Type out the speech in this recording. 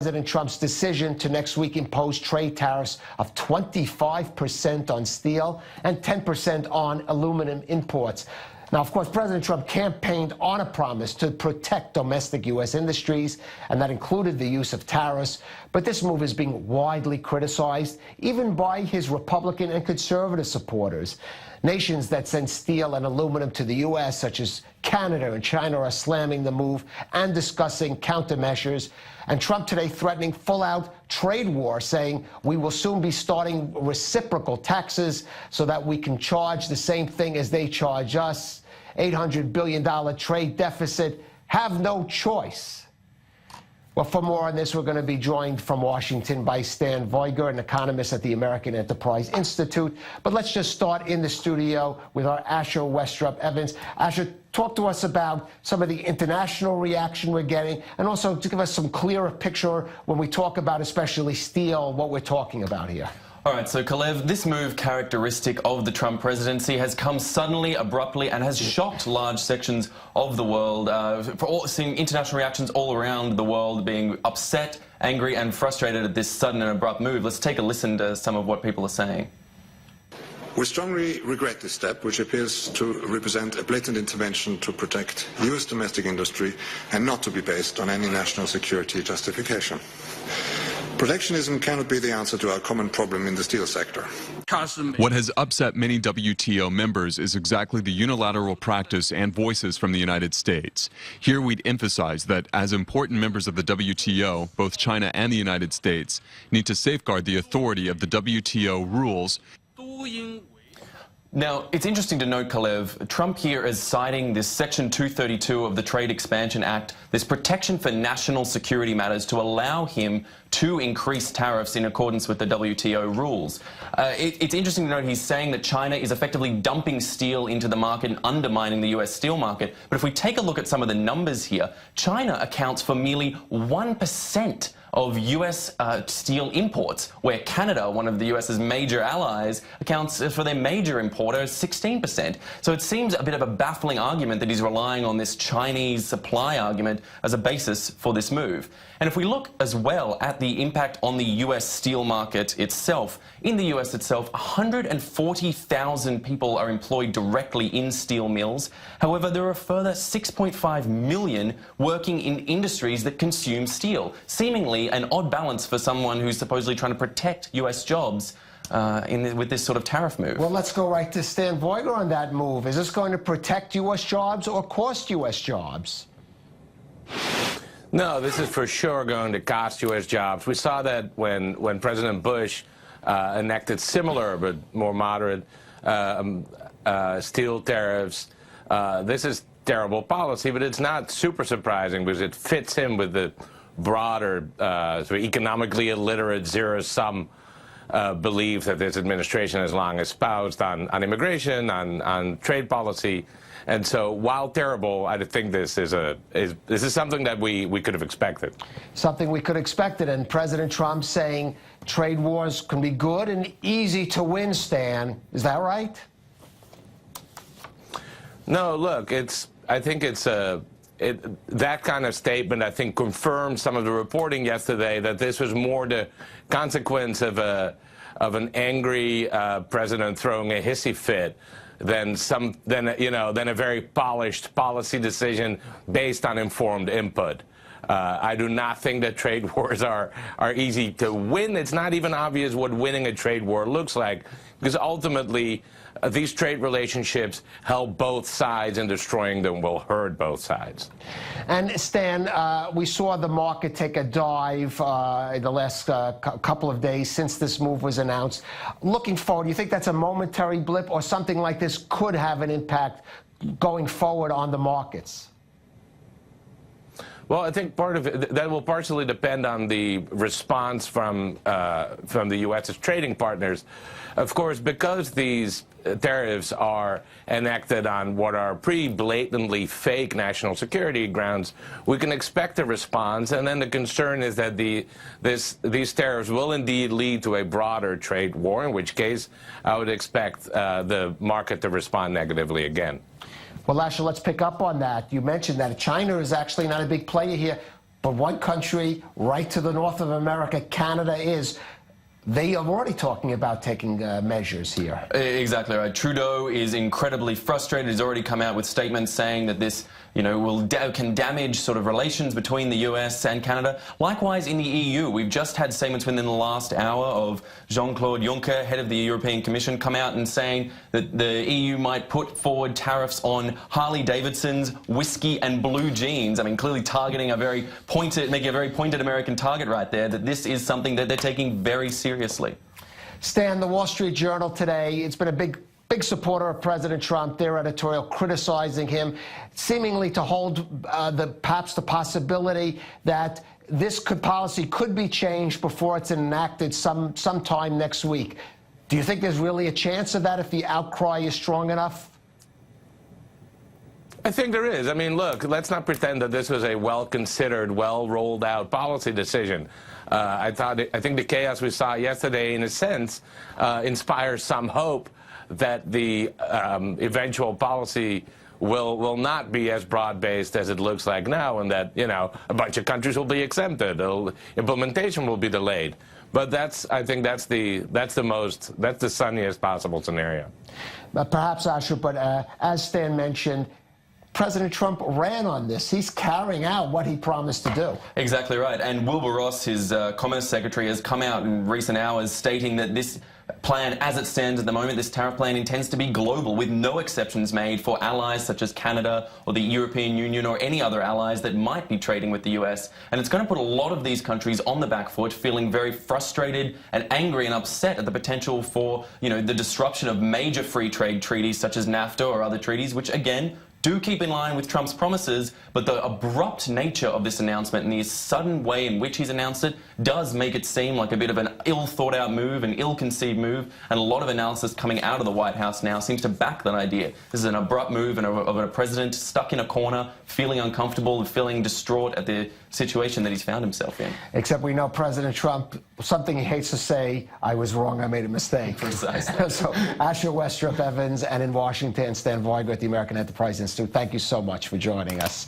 President Trump's decision to next week impose trade tariffs of 25% on steel and 10% on aluminum imports. Now, of course, President Trump campaigned on a promise to protect domestic U.S. industries, and that included the use of tariffs. But this move is being widely criticized, even by his Republican and conservative supporters. Nations that send steel and aluminum to the U.S., such as Canada and China, are slamming the move and discussing countermeasures. And Trump today threatening full-out trade war, saying we will soon be starting reciprocal taxes so that we can charge the same thing as they charge us. $800 billion trade deficit. Have no choice. Well, for more on this, we're going to be joined from Washington by Stan Voiger, an economist at the American Enterprise Institute. But let's just start in the studio with our Asher Westropp-Evans. Asher, talk to us about some of the international reaction we're getting, and also to give us some clearer picture when we talk about especially steel, what we're talking about here. All right, so Kalev, this move, characteristic of the Trump presidency, has come suddenly, abruptly, and has shocked large sections of the world. Seeing international reactions all around the world being upset, angry, and frustrated at this sudden and abrupt move. Let's take a listen to some of what people are saying. We strongly regret this step, which appears to represent a blatant intervention to protect U.S. domestic industry and not to be based on any national security justification. Protectionism cannot be the answer to our common problem in the steel sector. What has upset many WTO members is exactly the unilateral practice and voices from the United States. Here we'd emphasize that as important members of the WTO, both China and the United States need to safeguard the authority of the WTO rules. Now, it's interesting to note, Kalev, Trump here is citing this Section 232 of the Trade Expansion Act, this protection for national security matters, to allow him to increase tariffs in accordance with the WTO rules. It's interesting to note he's saying that China is effectively dumping steel into the market and undermining the U.S. steel market. But if we take a look at some of the numbers here, China accounts for merely 1% of U.S. steel imports, where Canada, one of the U.S.'s major allies, accounts for their major importer, 16%. So it seems a bit of a baffling argument that he's relying on this Chinese supply argument as a basis for this move. And if we look as well at the impact on the U.S. steel market itself, in the U.S. itself, 140,000 people are employed directly in steel mills. However, there are a further 6.5 million working in industries that consume steel, seemingly an odd balance for someone who's supposedly trying to protect U.S. jobs with this sort of tariff move. Well, let's go right to Stan Voiger on that move. Is this going to protect U.S. jobs or cost U.S. jobs? No, this is for sure going to cost U.S. jobs. We saw that when President Bush enacted similar but more moderate steel tariffs. This is terrible policy, but it's not super surprising because it fits him with the broader, sort of economically illiterate, zero-sum belief that this administration has long espoused on immigration, on trade policy. And so, while terrible, I think this is something that we could have expected. Something we could have expected, and President Trump saying trade wars can be good and easy to win, Stan. Is that right? No, look, I think that kind of statement, I think, confirmed some of the reporting yesterday that this was more the consequence of an angry president throwing a hissy fit than a very polished policy decision based on informed input. I do not think that trade wars are easy to win. It's not even obvious what winning a trade war looks like, because ultimately these trade relationships help both sides, and destroying them will hurt both sides. And Stan, we saw the market take a dive in the last couple of days since this move was announced. Looking forward, do you think that's a momentary blip, or something like this could have an impact going forward on the markets? Well, I think part of it, that will partially depend on the response from the U.S.'s trading partners. Of course, because these tariffs are enacted on what are pretty blatantly fake national security grounds, we can expect a response. And then the concern is that these tariffs will indeed lead to a broader trade war, in which case I would expect the market to respond negatively again. Well, Asher, let's pick up on that. You mentioned that China is actually not a big player here. But one country right to the north of America, Canada, they are already talking about taking measures here. Exactly right. Trudeau is incredibly frustrated. He's already come out with statements saying that this, can damage sort of relations between the US and Canada. Likewise, in the EU, we've just had statements within the last hour of Jean-Claude Juncker, head of the European Commission, come out and saying that the EU might put forward tariffs on Harley-Davidson's whiskey and blue jeans. I mean, clearly targeting making a very pointed American target right there, that this is something that they're taking very seriously. Stan, the Wall Street Journal today, it's been a big supporter of President Trump, their editorial criticizing him, seemingly to hold perhaps the possibility that this policy could be changed before it's enacted sometime next week. Do you think there's really a chance of that if the outcry is strong enough? I think there is. I mean, look, let's not pretend that this was a well-considered, well-rolled-out policy decision. I think the chaos we saw yesterday, in a sense, inspires some hope that the eventual policy will not be as broad-based as it looks like now, and that, a bunch of countries will be exempted. Implementation will be delayed. But I think that's the sunniest possible scenario. Perhaps, Asher, but as Stan mentioned, President Trump ran on this. He's carrying out what he promised to do. Exactly right. And Wilbur Ross, his Commerce Secretary, has come out in recent hours stating that this plan, as it stands at the moment, this tariff plan intends to be global, with no exceptions made for allies such as Canada or the European Union or any other allies that might be trading with the US. And it's going to put a lot of these countries on the back foot, feeling very frustrated and angry and upset at the potential for, the disruption of major free trade treaties such as NAFTA or other treaties, which, again, do keep in line with Trump's promises, but the abrupt nature of this announcement and the sudden way in which he's announced it does make it seem like a bit of an ill-thought-out move, an ill-conceived move, and a lot of analysis coming out of the White House now seems to back that idea. This is an abrupt move of a president stuck in a corner, feeling uncomfortable and feeling distraught at the situation that he's found himself in. Except we know President Trump, something he hates to say, I was wrong, I made a mistake. Precisely. So, Asher Westropp-Evans, and in Washington, Stan Weiger at the American Enterprise Institute, thank you so much for joining us.